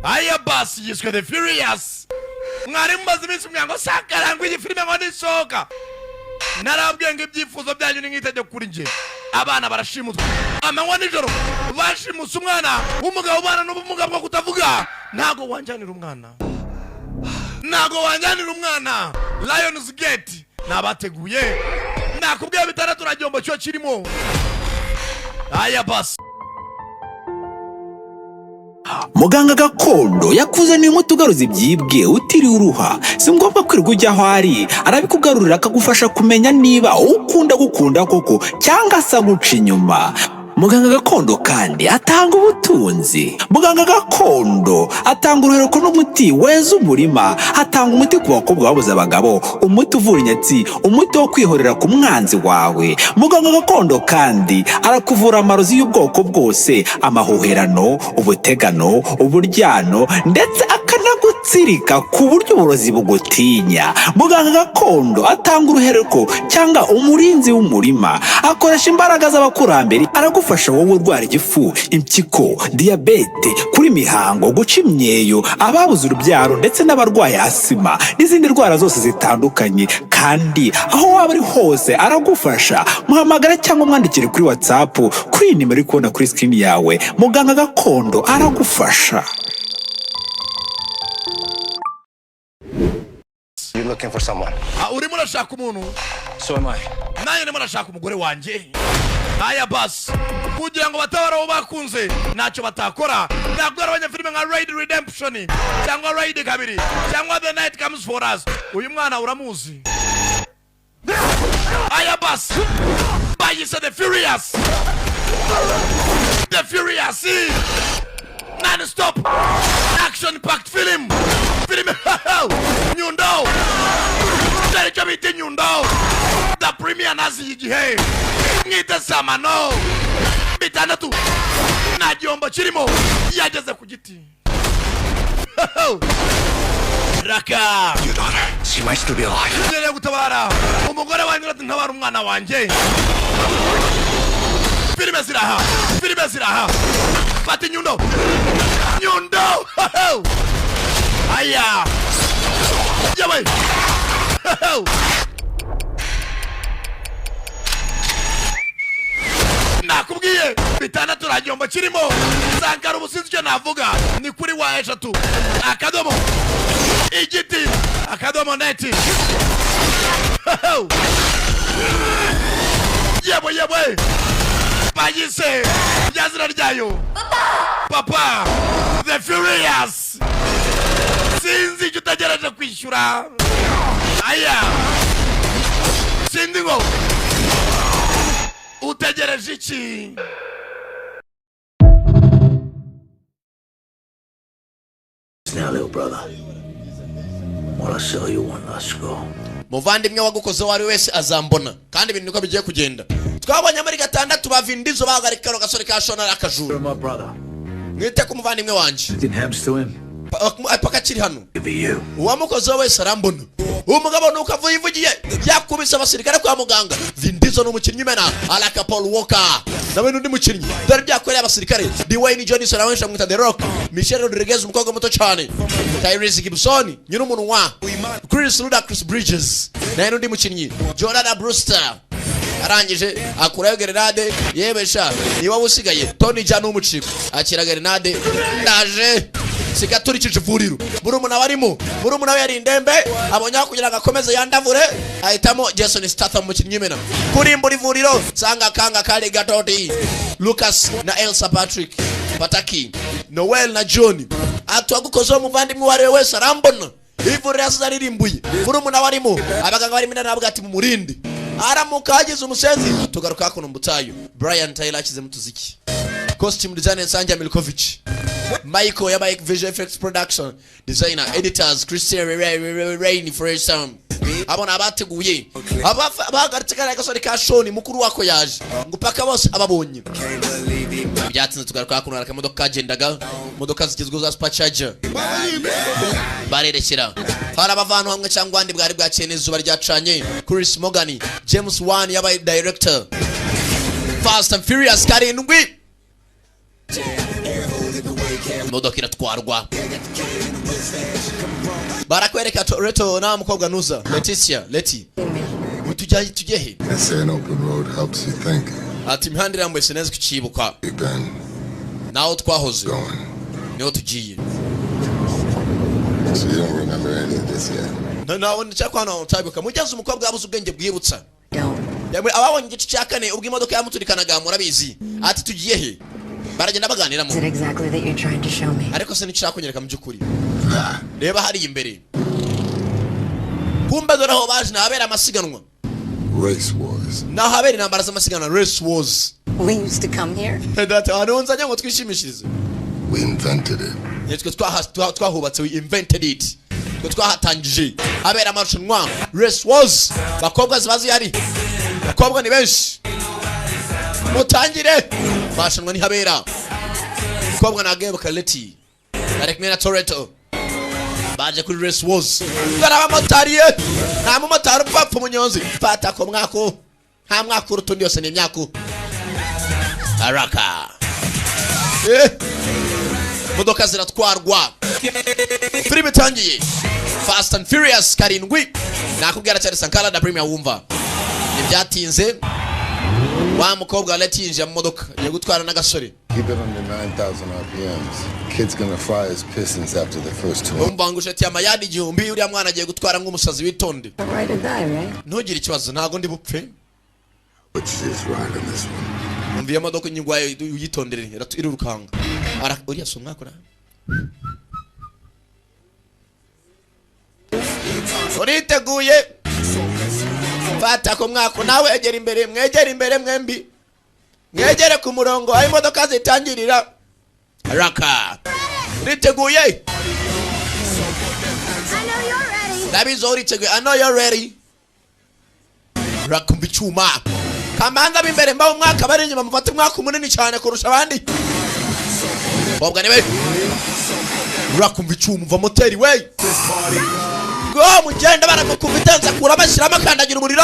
aya basi yiswe The Furious. Mwari mumaze iminsi mwango sakarangwa iyi filime ngo nisohoka. Narabwiye ngo ibyifuzo byanyu ni nk'itegeko kuri nje. Abana barashimutwa amanywa nijoro bashimusa umwana w'umugabo ubana n'ubumuga bwo kutavuga. Ntago wanjanira umwana Lions Gate nabateguye nakubwiye bitandatu rajyombo cyo kirimo. Aya basi muganga gakondo yakuzaniye umuti ugaruza ibyibwe utiriwe uruha. Si ngombwa kwirirwa ujya aho ari, arabikugarurira akagufasha kumenya niba ukunda gukunda koko cyangwa se guca inyuma. Muganga gakondo kandi atanga ubutunzi. Muganga gakondo atanga uruhereko n'umuti weza umurima. Atanga umuti ku bakobwa babuze abagabo, umuti uvura inyatsi, umuti wo kwihorera ku mwanzi wawe. Muganga gakondo kandi arakuvura amarozi y'ubwoko bwose, amahoherano, ubutegano, uburyano ndetse akanagutsirika ku buryo uburozi bugutinya. Muganga gakondo atanga uruhereko cyangwa umurinzi w'umurima. Akoresha imbaraga z'abakurambere, aragufasha wowe urwara igifu, impyiko, diyabete, kuri mihango, guca imyeyo, ababuze urubyaro ndetse n'abarwaye asima n'izindi ndwara zose zitandukanye. Kandi aho waba ari hose aragufasha. Muhamagara cyangwa mwandikire kuri WhatsApp kuri nimero iri kubona kuri screen yawe. Muganga gakondo aragufasha. You looking for someone? urimo urashaka umuntu. So am I. Naye ndimo ndashaka umugore wanje. Aya basi kugira ngo batabara abo bakunze ntacyo batakora. Ntabwo ari abanyafilime nka Raid Redemption cyangwa Raid kabiri cyangwa The Night Comes For Us. Uyu mwana uramuzi. Aya basi bayise The Furious. The Furious non-stop action-packed film. Nyundo Sergio Biti Nyundo The Premier Nazi igihe Ngite Samano bitandatu na Jombo kirimo yageze ku giti. Raka Your daughter, she might still be alive. Ngiye gutabara umugore wanjye ntabara umwana wanjye. Filime ziraha Fati Nyundo Aya Yawe nakubwiye bitandatu rajyombo kirimo. Sankara ubusinzi cyo navuga ni kuri wa eshatu akadomo igiti akadomo net. Yewe bayise yazira ryayo Papa The Furious. Sinzi icyo utagerageje kwishyura. Aya sindi ngo utegereje iki? Now, little brother, wanna show you one last go. Muvandimwe wagukoze wari wese azambona kandi ibintu niko bigiye kugenda. Twabonye muri gatandatu bavindizo bagarika gasore ka Shona akajuru. My brother. Mwite ku muvandimwe wanje. Didn't happen to him. Paka kiri hano. You. Uwamukoze wese arambona. Umugabo nukavuye ivugiye yakubise abasirikare kwa muganga. Vindizo n'umukinnyi mena alaka Paul Walker. Nawe n'undi mukinnyi. Dore byakoreye abasirikare. Dwayne Johnson awensha mwita The Rock. Michelle Rodriguez umukobwa muto cyane. Tyrese Gibson nyine umunwa. Chris Ludacris Bridges. Nawe n'undi mukinnyi. Jordan Brewster. Arangije akurayo grenade yebesha niba usigaye Tony Janu umuciko akira grenade ndaje sigaturikije ivuriro murumuna barimo murumuna we yari indembe abonya kugira ngo akomeze yandavure ahitamo Jason Statham mukinnyi mena kurimbura ivuriro sanga kanga kale gatoti Lucas na Elsa Patrick Pataki Noel na John atwagukoze umuvandimwe wari wese arambona ivuriro asaririmbuye murumuna barimo abaganga bari mina nabwo ati mu murindi aramuka hagize umusenzi tugaruka kuno mbutayo. Brian Taylor akize mutuziki costume designer Sanja Milkovic Michael yabaye Visual Effects Production designer editors Christian Rain for some abona abateguye abagaritse gasore ka Shoni mukuru wako yaje ngupaka bose ababonye byatsinze tugaruka kuno arakamodoka kagendaga modoka zigezweho za Supercharger barerekera hari abavano hamwe cyangwa andi bwari bwakene izuba ryacanye. Chris Morgan James Wan yabaye director. Fast and Furious karindwi imodoka iratwarwa barakwereka Toretto na mukobwa nuza Leti tujye he They say an open road helps you think. ati imihanda irambuye sinezi kucibuka We've been naho twahoze going. niho tugiye So you don't remember any of this yet? naho nicakwana utabibuka mugeze umukobwa yabuze ubwenge bwibutsa Don't. ababonye igice cya kane ubwo imodoka yamuturikanaga murabizi ati tugiye he baragenda baganiramo Is it exactly that you're trying to show me? ariko se nicyo kunyereka mu by'ukuri reba hari imbere kumbe dore aho baje nahabera amasiganwa Race wars. nahabera intambara z'amasiganwa race wars We used to come here. data hano nzanye ngo twishimishirize We invented it. yitwe twahubatse we invented it twe twahatangije habera amarushanwa race wars bakobwa zibazi hari bakobwa ni benshi mutangire marushanwa ni habera bakobwa nagebuka Leti ari kumwe na Toretto baje kuri race wars dore abamotari nta mumotari upfa umunyonzi fata ko mwako nta mwako urutundi yose ni imyako haraka modoka ziratwarwa filime itangiye Fast and Furious karindwi nakubwira cyane Sankara da Premier wumva ntibyatinze wa mukobwa Leti yinjiye mu modoka yo gutwara n'agasore Keep it under 9,000 RPMs. Kid's gonna fry his pistons after the first two. umva ngushe ati amayadi igihumbi uriya mwana agiye gutwara nk'umusazi witonde Ride or die, right? ntugire ikibazo ntago ndi bupfe Which is right on this one. umva iyo modoka inyigwaye uyitondere irurukanga uriya si umwakora uriteguye fata ko mwako nawe egera imbere mwegere imbere mwembi mwegere ku murongo aho imodoka zitangirira raka uriteguye ndabizi uriteguye I know you're ready rakumva icyuma kamanza b'imbere mbaho umwaka bari inyuma mufate umwaka munini cyane kurusha abandi bobwa niwe rakumva icyuma umva moteri we go mugenda baramukumva itenza kura bashyiramo akandagira umuriro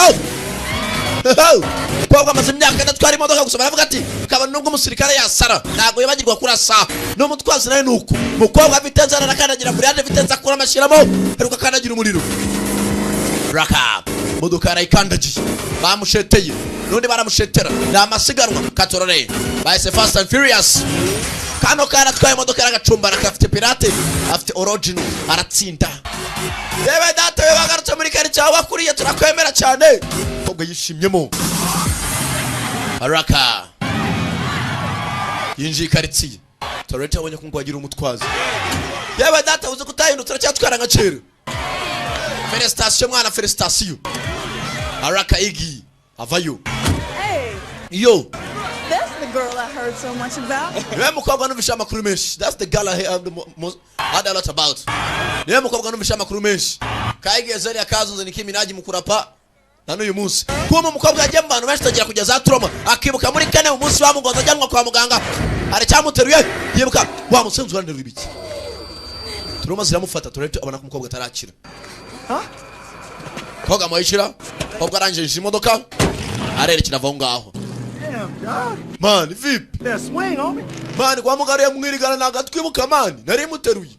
bobwa amaze imyaka adatwara imodoka gusa baravuga ati kabone nubwo umusirikare yasara ntabwo yibagirwa kurasa n'umutwazi nawe nuko mukobwa afite itenza arakandagira muri yandi afite itenza kura amashyiramo heruka akandagira umuriro raka modoka arayikandagiye bamusheteye nundi baramushetera ni amasiganwa katorore bahise Fast and Furious kano karatwaye imodoka yaragacumbana kafite pirate afite original aratsinda yewe data we bagarutse muri karitsiye aho wakuriye turakwemera cyane kobwa yishimyemo araka yinjiye karitsiye Toretto abonye ko ngo agira umutwazi yewe data uzi kutahindutse turacyatwara nka kera felicitation mwana felicitation araka igi avayo yo That's the girl I heard so much about. niwe mukobwa numvisha amakuru menshi that's the girl I heard a lot about niwe mukobwa numvisha amakuru menshi kayigeze ari akazunze Nicki Minaj mukurapa na n'uyu munsi kuma umukobwa yagiye mu bantu benshi tagira kugeza trauma akibuka muri kane mu munsi bamugonza ajyanwa kwa muganga ari cyamuteruye yibuka wa musenzi uranderura ibiki trauma ziramufata Toretto abona ko umukobwa atarakira koga moyishira kobwa arangije imodoka arerekera aho ngaho man vip That swing on me. man kwa mugariye mwirigana nagatwibuka man nari muteruye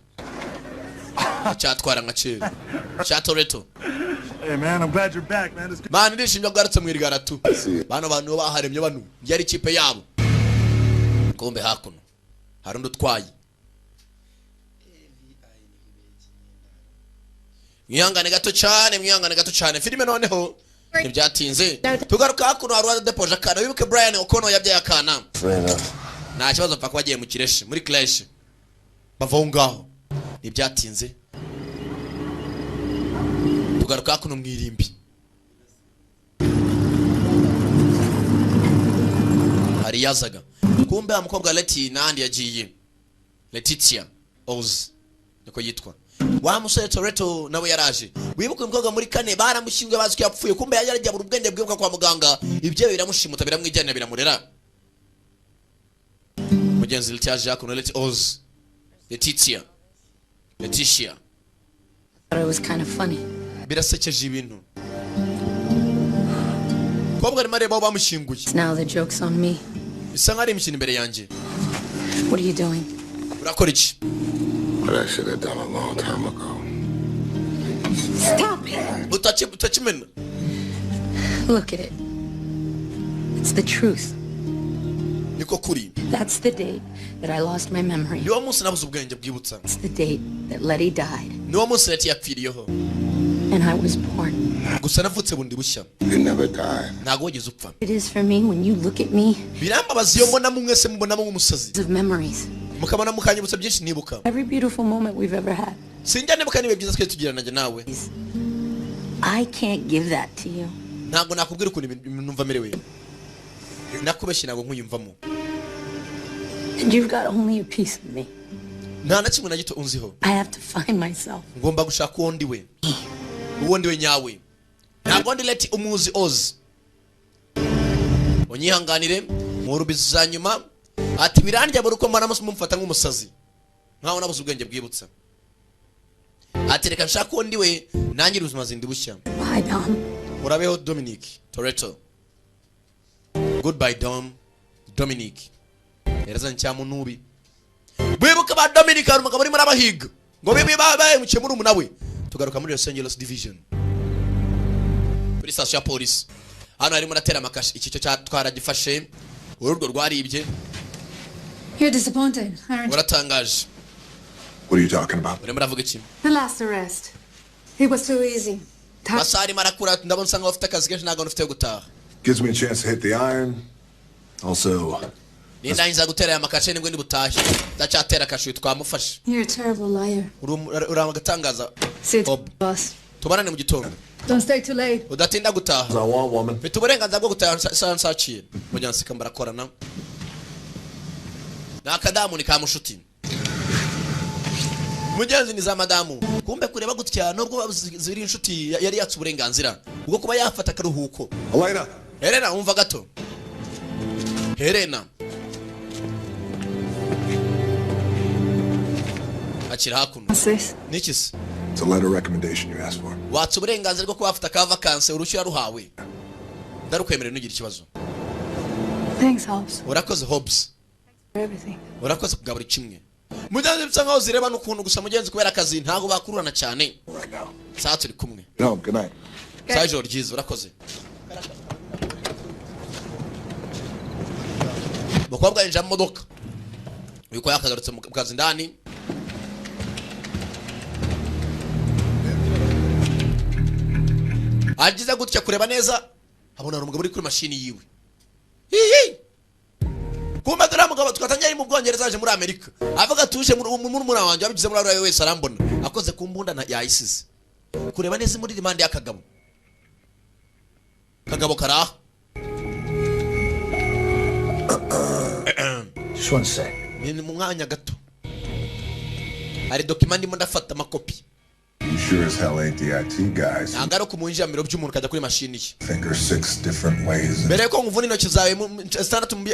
cyatwara nka kera cya Toretto Hey man, I'm glad you're back, man. It's good. man ndishimye bwarutse mwirigana tu bano bantu baharemye bano yari ikipe yabo kombe hakuno hari undi utwaye mwihangane gato cyane filime noneho ntibyatinze tugaruka hakuno hari depoje akana wibuke Brian Okono yabyaye akana nta kibazo pfa kuba agiye mu kireshi muri clash bavaho ngaho ntibyatinze tugaruka hakuno mwirimbi hari yazaga kumbe umukobwa Leti nandi yagiye Letitia Oz niko yitwa wa musore Toretto nawe yaraje wibuka umukobwa muri kane baramushyinguye bazi ko yapfuye kumbe yajya mu ubwenge bwibuka kwa muganga ibyo biramushimuta biramwijyana biramurera mugenzi Letitia kuno Leti Oz Letitia Thought it was kind of funny. birasekeje ibintu kobwa ari mareba bamushyinguye Now the joke's on me. bisa nk'ari imikino imbere yanjye What are you doing? urakora iki? But I should have done a long time ago. Stop it. Utakimena. Look at it. It's the truth. Niko kuri. That's the date that I lost my memory. Niwo munsi nabuze ubwenge bwibutsa. It's the date that Letty died. Niwo munsi Letty yapfiriyeho. And I was born. Gusa navutse bundi bushya. You never died. Ntago wigeze upfa. It is for me when you look at me. Birambabaza iyo mbona mwese mubonamo nk'umusazi. Of memories. Mukabona mukanyibutsa byinshi nibuka. Every beautiful moment we've ever had. Sinjya nibuka nibe byiza twe tugirana nawe. I can't give that to you. Ntago nakubwira ukuntu numva merewe. Nakubeshye ntago nkuyumvamo. And you've got only a piece of me. Nta na kimwe na gito unziho. I have to find myself. Ngomba gushaka uwo ndiwe. Uwo ndiwe nyawe. Ntabwo ndi Letty umuzi Oz. Unyihanganire mu rubizi za nyuma. Ati birandya buri uko mbana mumfata nk'umusazi. Nkaho nabuze ubwenge bwibutsa. Ati reka nshaka uwo ndiwe nangira ubuzima zindi bushya. Bye, Dom. Urabeho Dominic Toretto. Goodbye Dom. Dominic. Ereza ncyamu nubi. Bibuka ba Dominic arumuka muri murabahiga. Ngo bibi babaye muke muri umunawe. Tugaruka muri Los Angeles Division. Kuri station ya police. Hano harimo natera makashi iki cyo cyatwara gifashe. Ururwo rwaribye. You're disappointed, aren't you? Uratangaje. What are you talking about? Urimo ravuga iki? The last arrest. It was too easy. Masari marakura ndabona sanga ufite akazi kenshi ntago ufite gutaha. Gives me a chance to hit the iron. Also, Nindangiza gutera ya makashi nibwo ndibutahe. Ndacyatera kashi twamufashe. You're a terrible liar. Uramagatangaza. Sit, Bob. boss. Tubanane mu gitondo. Don't stay too late. Udatinda gutaha. I want woman. Mfite uburenganzira bwo gutaha nsaciye. Mujya nsika mbarakorana. Nakadamu ni kamushuti. Mugenzi ni za madamu. Kumbe kureba gutya nubwo ziri inshuti yari yatse uburenganzira ubwo kuba yafata karuhuko. Elena. Helena umva gato. Helena. Akira hakuno. What's this? Nikisi. It's a letter of recommendation you asked for. Watse uburenganzira bwo kuba afata ka vacances urushyira ruhawe. Ndarukwemere nugira ikibazo. Thanks, Hobbs, Urakoze Hobbs. for everything. Urakoze bwa buri kimwe. Mugenzi bisa nkaho zireba n'ukuntu gusa mugenzi kubera akazi ntago bakururana cyane. Right now. Saa turi kumwe. No, good night. Saa ijoro ryiza urakoze. Mukobwa yinjira mu modoka. Yuko yakagarutse mu kazi ndani. Agize gutya kureba neza abona umugabo uri kuri mashini yiwe. Hihi. Kumbe dore mugabo twatangiye mu Bwongereza aje muri Amerika. Avuga tuje muri wanjye wabigize muri arawe wese arambona. Akoze ku mbunda yayisize. Kureba neza muri demand y'akagabo. Kagabo karaha. Just one sec. Ni mu mwanya gato. Ari document ndimo ndafata amakopi. You sure as hell ain't the IT guys. Nangaro kumunjira miro by'umuntu kajya kuri mashini ye. Finger 6 different ways. Mbere ko nguvuna intoki zawe standatu mu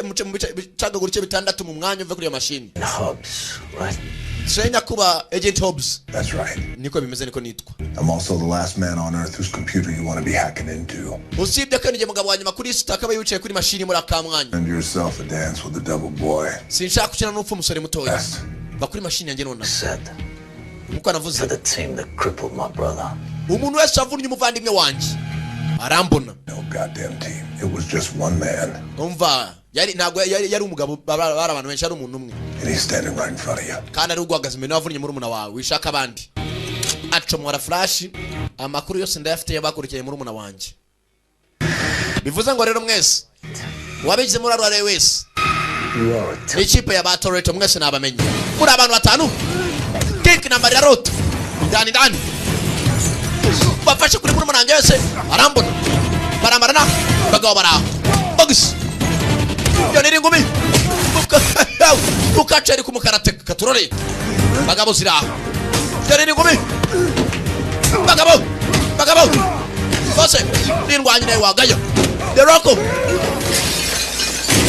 cagagura bitandatu mu mwanya uve kuri iyo mashini. Hobbs, right? Senya kuba Agent Hobbs. That's right. Niko bimeze niko nitwa. I'm also the last man on earth whose computer you want to be hacking into. Usibye kandi nge mugabo wanyuma kuri sita akaba yicaye kuri mashini muri akamwanya. And yourself a dance with the double boy. Sinshaka gukina n'upfu umusore mutoya. Best. Va kuri mashini yanjye nona. Said Muko navuze. for the team that crippled my brother. Umuntu wese avunnye umuvandimwe wanjye. Arambona. No goddamn team. It was just one man. Umva yari ntago yari umugabo bari abantu benshi ari umuntu umwe. And he's standing right in front of you. Kandi ari ugwagaza imbere wavunnye muri umuna wawe wishaka abandi. Acomora flash amakuru yose ndayafite yabakurikiye muri umuna wanjye. Bivuze ngo rero mwese wabigize muri arawe wese. You are a Ikipe ya Batoreto mwese nabamenye. Muri abantu batanu. Kick namba ya Roto. Dani. Bafashe kuri muri munange yose arambona. Baramarana bagabo bara. Box. Yo niri ngumi. Ukaceri kumukarate katurore. Bagabo zira. Yo niri ngumi. Bagabo. Bose nirwanye nawe wagayo. The Rocco.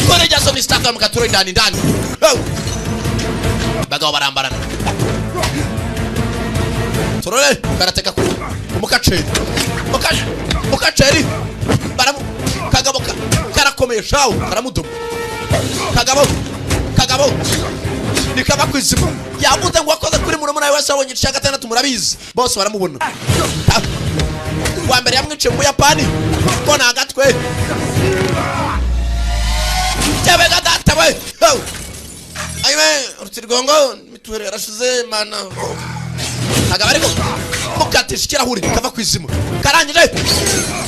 Kone Jason istaka mkaturore ndani. Bagabo barambarana. Turore karateka kuri umukaceri baramu kagabo karakomeye shawo karamudumu kagabo nikaba kwizima yavuze ngo wakoze kuri murumuna wese wabonye igice gatandatu murabizi bose baramubona wa mbere yamwiciye mu Buyapani ko nagatwe tebe gatata we aywe urutirgongo mituhere yarashize mana agaba ariko mukatisha ikirahuri kava kwizima karangije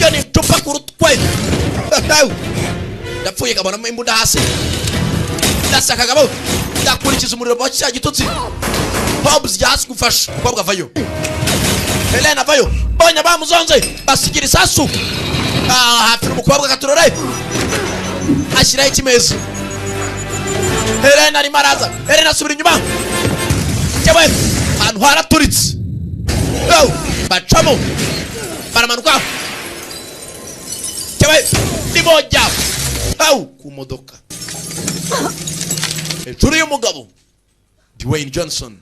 yo ni tupa kurutwe ndapfuye kabona imbunda hasi ndasaka gabo ndakurikiza umuriro wa cya gitutsi Hobbs yasi gufasha kobwa vayo Helena vayo bonya bamuzonze basigira isasu hafi umukobwa katurore ashiraho ikimeza Helena ari maraza Helena subira inyuma cyewe ahantu haraturitse bacamo baramanuka cyewe nibojya ku modoka hejuru y'umugabo Dwayne Johnson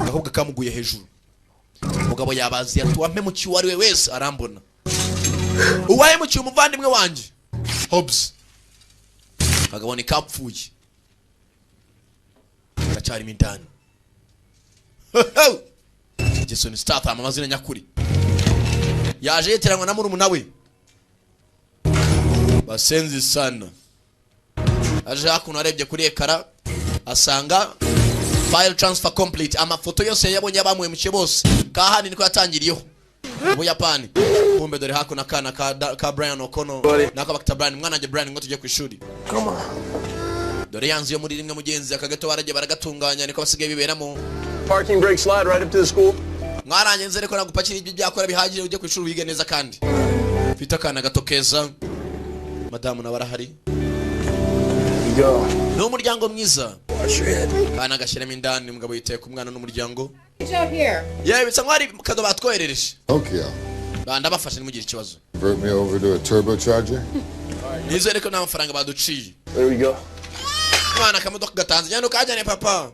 ahubwo kamuguye hejuru umugabo yabazi atuwampe mu kiwari we wese arambona uwaye mu cyumuvandimwe wanje Hobbs kagabo ni kapfuye gacari mindani Jason Statham amazina nyakuri yaje yeteranwa na murumuna we basenzi sana aje hakuno arebye kuri ekara asanga file transfer complete amafoto yose yabonye abamwemukiye bose kahani niko yatangiriyeho mu Buyapani kumbe dore hakuno akana ka Brian O'Connor nako bakita Brian mwana je Brian ngo tujye ku ishuri dore yanzu yo muri rimwe mugenzi akagato baraje baragatunganya niko basigaye biberamo Parking brake slide right up to the school. mwaranye nzere ko nagupakira ibyo byakora bihagije ujye ku ishuri wige neza kandi fita kana gato keza madamu na barahari Go. no muryango mwiza Watch your head. kana gashiramo indani mugabo yiteye ku mwana n'umuryango Good job here. yewe bitsa mwari kado batwoherereje Okay. banda bafashe nimugira ikibazo Convert me over to a turbocharger. nizere ko nta mafaranga baduciye There we go. mwana kamodoka gatanze nyano kajyane papa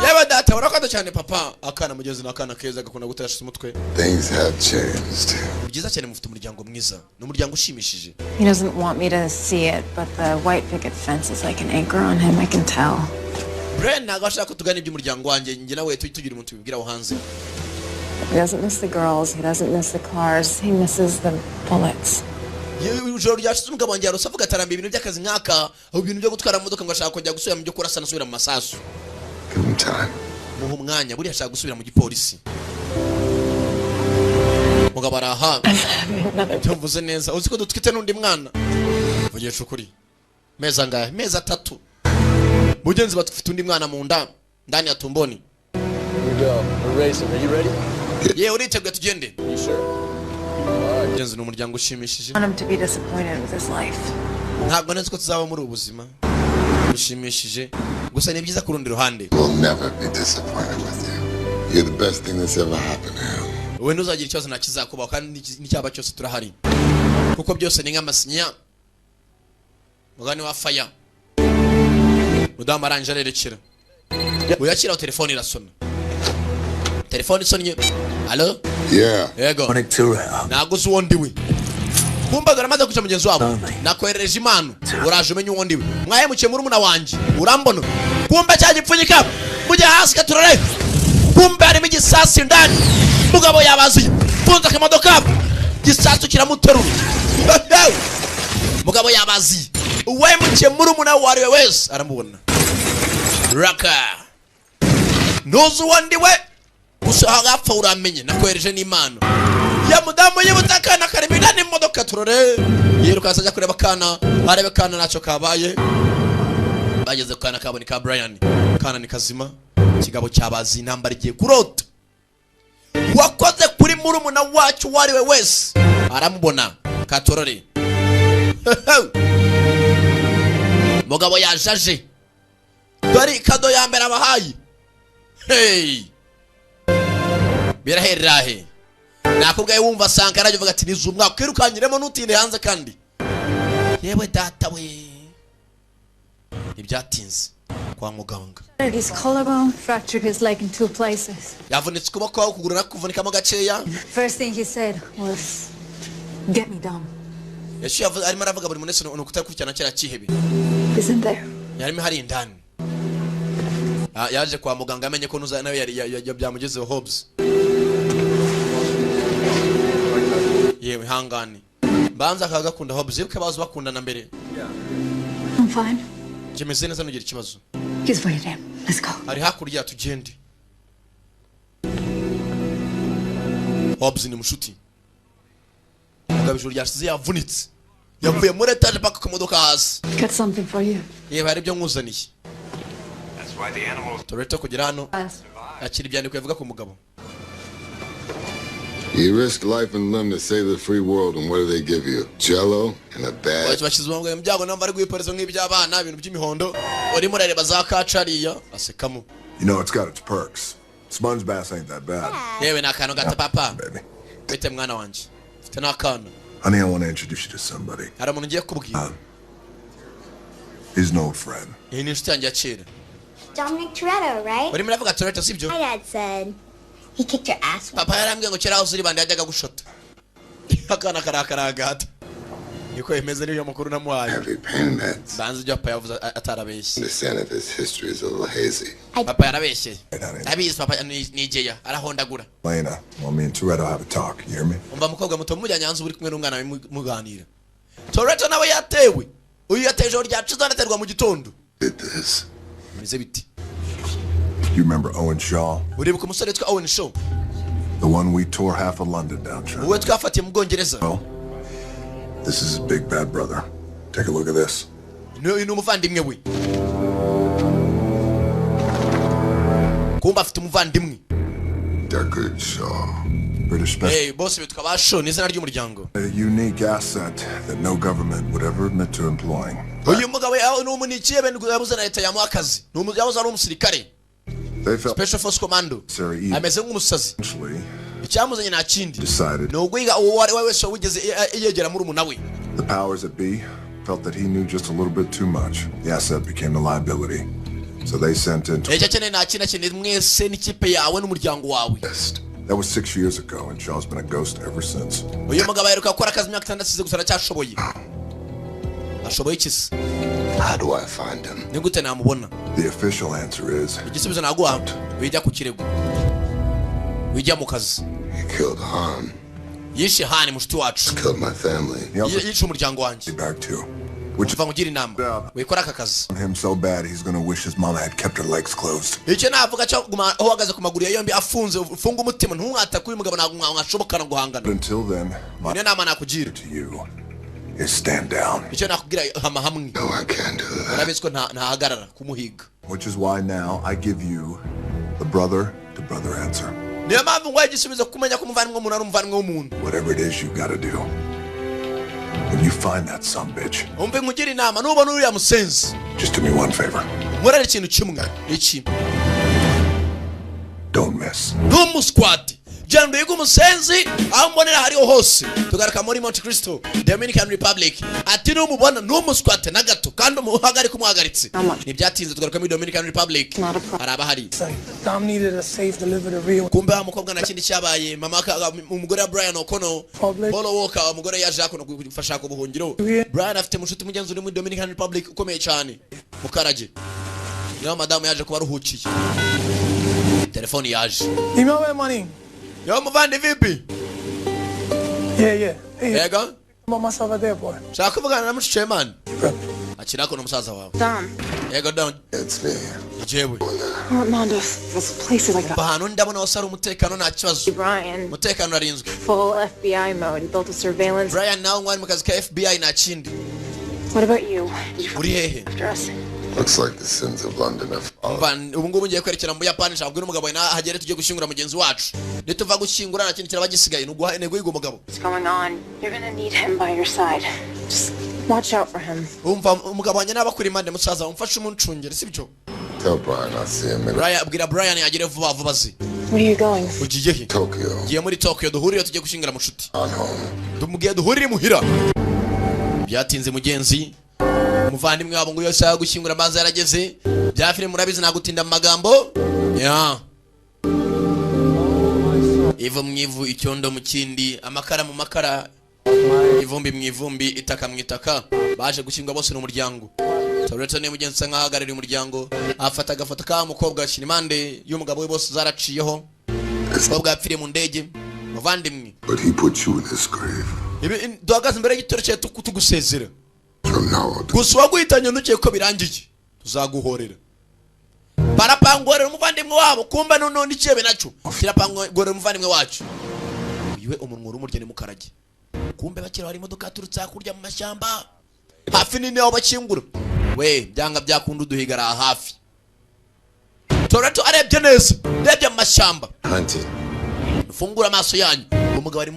yewe data urakada cyane papa akana mugezi nakana keza gakunda gutasha umutwe Things have changed. byiza cyane mufite umuryango mwiza n'umuryango ushimishije He doesn't want me to see it, but the white picket fence is like an anchor on him, I can tell. Brian ntago ashaka ko tugana iby'umuryango wanjye njye nawe tugira umuntu tubibwira aho hanze He doesn't miss the girls, he doesn't miss the cars, he misses the bullets. ijoro ryashize umugabo wanjye yarose avuga atarambiye ibintu by'akazi nk'aka aho ibintu byo gutwara imodoka ngo ashaka kujya gusubira mu byo kurasa nasubira mu masasu Give him time. muha umwanya buriya ashaka gusubira mu gipolisi mugabo araha mvuze neza uzi ko dutwite n'undi mwana vugisha ukuri meza ngahe meza 3 mugenzi batufite undi mwana mu nda ndani ya tumboni Here we go. We're racing. Are you ready? ye uriteguye tugende You sure? mugenzi n'umuryango ushimishije I want him to be disappointed with his life. ntabwo nzi ko tuzaba muri ubuzima bushimishije gusa ni byiza ku rundi ruhande We'll never be disappointed with you. You're the best thing that's ever happened to him. wowe ntuzagira ikibazo nta kizakubaho kandi n'icyaba cyose turahari kuko byose ni nk'amasinya mugani wa faya mudamu arangije arerekera uyakira telefone irasona telefone isonnye allo Yeah. yego ntabwo uzi uwo ndiwe kumbagara maze kuca mugenzi wabo nakoherereje impano uraje umenye uwo ndiwe mwahemukiye muri muna wanjye urambona kumbe cya gipfunyika mujya hasi katurore kumbe harimo igisasi ndani mugabo yabaziye funza akamodoka gisasu kiramuterura mugabo yabaziye uwahemukiye muri muna wariwe wese aramubona raka ntuzi uwo ndiwe gusa hagapfa uramenye nakohereje n'impano ya mudamu y'ubutakana karibira n'imodoka turore yiruka asajya kureba kana arebe kana naco kabaye bageze kana kaboni ka Brian kana ni kazima kigabo cyabazi intambara igiye kurota wakoze kuri murumuna wacu wariwe wese aramubona katorore mugabo yajaje dore kado ya mbere abahayi hey biraherahe nakubwaye wumva Sankara avuga ati nizumwa kwirukanyiremo nutinde hanze kandi yewe data we ibyatinze kwa muganga His collarbone, fractured his leg in 2 places. yavunitse ukuboko ukuguru nakuvunikamo gaceya First thing he said was, "Get me down." yeshu arimo aravuga buri munsi no kutakurikirana cyera kihebe Isn't there? yarimo hari indani. Yaje kwa muganga amenye ko nuza nawe yari byamugezeho Hobbs. Yewe hangane. Banza akagakunda Hobbs yuko bazo bakundana mbere. I'm fine. Jemeze neza nugira ikibazo. He's waiting. Let's go. Ari hakurya tugende. Hobbs ni mushuti. Mugabijuru ryashize yavunitse. Yavuye muri etage paka ku modoka hasi. Got something for you. Yewe hari byo nkuzaniye. Toretto kugira hano. Akiri byandiko yavuga ku mugabo. You risk life and limb to save the free world, and what do they give you? Jello and a bag? Bashizwe mu byago namba ari guiporezo nk'iby'abana ibintu by'imihondo. Uri murareba za kacariya asekamo. You know it's got its perks. Sponge bass ain't that bad. Yewe nakano gata papa. Baby. Bite mwana wanje. Fite nakano. Honey, I want to introduce you to somebody. Hari umuntu ngiye kubwira. He's an old friend. Iyi ni inshuti yanjye ya kera. Dominic Toretto, right? Uri muravuga Toretto sibyo? My dad said he kicked your ass. Papa yarambwiye ngo kera uzuri bandi yajyaga gushota. Akana karakaragata. Niko imeze niyo makuru namuhaye. Heavy pain meds. Banzi byo papa yavuze atarabeshye. Understand if his history is a little hazy. Papa yarabeshye. Abizi papa ni jeya arahondagura. Lena, well, me and Toretto have a talk. You hear me? Umva mukobwa muto mujyanyanza uri kumwe n'umwana we muganira. Toretto nawe yatewe. Uyu yateje ryaciza naterwa mu gitondo. Did this. Bize biti. You remember Owen Shaw? Uribuka umusore witwa Owen Shaw? The one we tore half of London down, Sean. Uwe twafatiye mu Bwongereza. Well, this is his big bad brother. Take a look at this. No, umuvandimwe we. Kumba afite umuvandimwe. Deckard Shaw. British special. Hey, boss bitwa ba Shaw n'izina ry'umuryango. A unique asset that no government would ever admit to employing. Uyu mugabo yawe n'umunikiye bene yabuze na leta yamuha akazi. Yabuze ari umusirikare. They felt Special Force Commando. Ameze nk'umusazi. Icyamuzanye nta kindi. No gwiga uwo wari wese wigeze yegera muri umuna we. The powers that be felt that he knew just a little bit too much. The asset became a liability. So they sent in. Mwese n'ikipe yawe n'umuryango wawe. That was 6 years ago, and Shaw's been a ghost ever since. Uyu mugabo yaheruka gukora akazi imyaka 6 asize gusa aracyashoboye. Ashoboye iki? How do I find him? Ni gute namubona? The official answer is. Igisubizo naguha. Wijya ku kirego. Wijya mu kazi. He killed Han. Yishe Han mushiti wacu. Killed my family. Yishe umuryango wanje. Back too. Which vangugira inama. Wikora aka kazi. Him so bad he's gonna wish his mama had kept her legs closed. Icyo navuga cyo guma uhagaze ku maguru yombi afunze ufunga umutima ntumwata kuri mugabo nagashobokana guhangana. Until then, my nama nakugira to you is stand down. Icyo nakugira hamwe. No, I can't do that. Urabiziko ntahagarara kumuhiga. Which is why now I give you the brother to brother answer. Niyo mpamvu ngo igisubizo kumenya ko umuvandimwe w'umuntu ari umuvandimwe w'umuntu. Whatever it is you gotta do. When you find that son bitch. Umpe nkugira inama nubona uriya musenzi. Just do me one favor. Murare ikintu kimwe. Iki. Don't miss. Ntumusquat. Jando yuko umusenzi aho mbonera hariho hose. Tugaruka muri Monte Cristo, Dominican Republic. Ati no mubona ntumusquat na gato kandi umuhagari kumuhagaritse. Ni byatinze tugaruka muri Dominican Republic. Araba hari. Dom needed a safe deliver the real. Kumbe umukobwa nakindi cyabaye mama umugore wa Brian O'Connor. Paul Walker umugore yaje akono gufasha ko buhungiro. Brian afite mushuti mugenzi uri muri Dominican Republic ukomeye cyane. Mukaraje. Niyo madamu yaje kubaruhukiye. Telefoni yaje. Give me all my money. Yo muvandi vipi? Yeah. Yego? I'm on myself at the airport. Shaka kuvugana na mushiche man. Akirako no musaza wawe. Dom. Yego Don. It's me. Jewe. Armando, this place is like a... Bahano ndabona wasara umutekano nta kibazo. Brian. Umutekano arinzwe. Full FBI mode. He built a surveillance. Brian nawe ngwari mu kazi ka FBI nta kindi. What about you? Uri hehe? Looks like the sins of London have fallen. Ubu ngubu ngiye kwerekera mu Buyapani nshaka kubwira umugabo na hagere tujye gushyingura mugenzi wacu. Nituva gushyingura nta kintu kiraba gisigaye nuguha intego y'ugo mugabo. What's going on? You're gonna need him by your side. Just watch out for him. Umva umugabo wanjye nabakuri impande musaza umfashe umuncungere sibyo? Tell Brian I'll see him in Bwira Brian yagire vuba vuba zi. Where are you going? Ugiye he? Tokyo. Ngiye muri Tokyo duhurire tujye gushyingura mushuti. On home. Tumugiye duhurire muhira. Byatinze mugenzi. Umuvandimwe wabo ngo yose gushyingura amazi yarageze. Bya filime murabizi nagutinda mu magambo. Ya. Ivo mwivu icyondo mu kindi amakara mu makara ivumbi mu ivumbi itaka mu itaka baje gushyingura bose n'umuryango. Toretto ni mugenzi nk'ahagarariye umuryango afata agafoto ka mukobwa ashyira impande y'umugabo we bose zaraciyeho umukobwa yapfiriye mu ndege muvandimwe But he put you in his grave. ibi duhagaze imbere y'igitoro cye tugusezera gusa waguhitanye ntukeye ko birangiye tuzaguhorera barapangorera umuvandimwe wabo kumba none ikiyebe naco kirapangorera umuvandimwe wacu iwe umunwa urumurye mu karage kumbe bakira hari imodoka yaturutse hakurya mu mashyamba hafi nini aho bakingura we byanga byakunda uduhigara hafi Toretto arebye neza rebye mu mashyamba Hunted. fungura amaso yanyu umugabo ari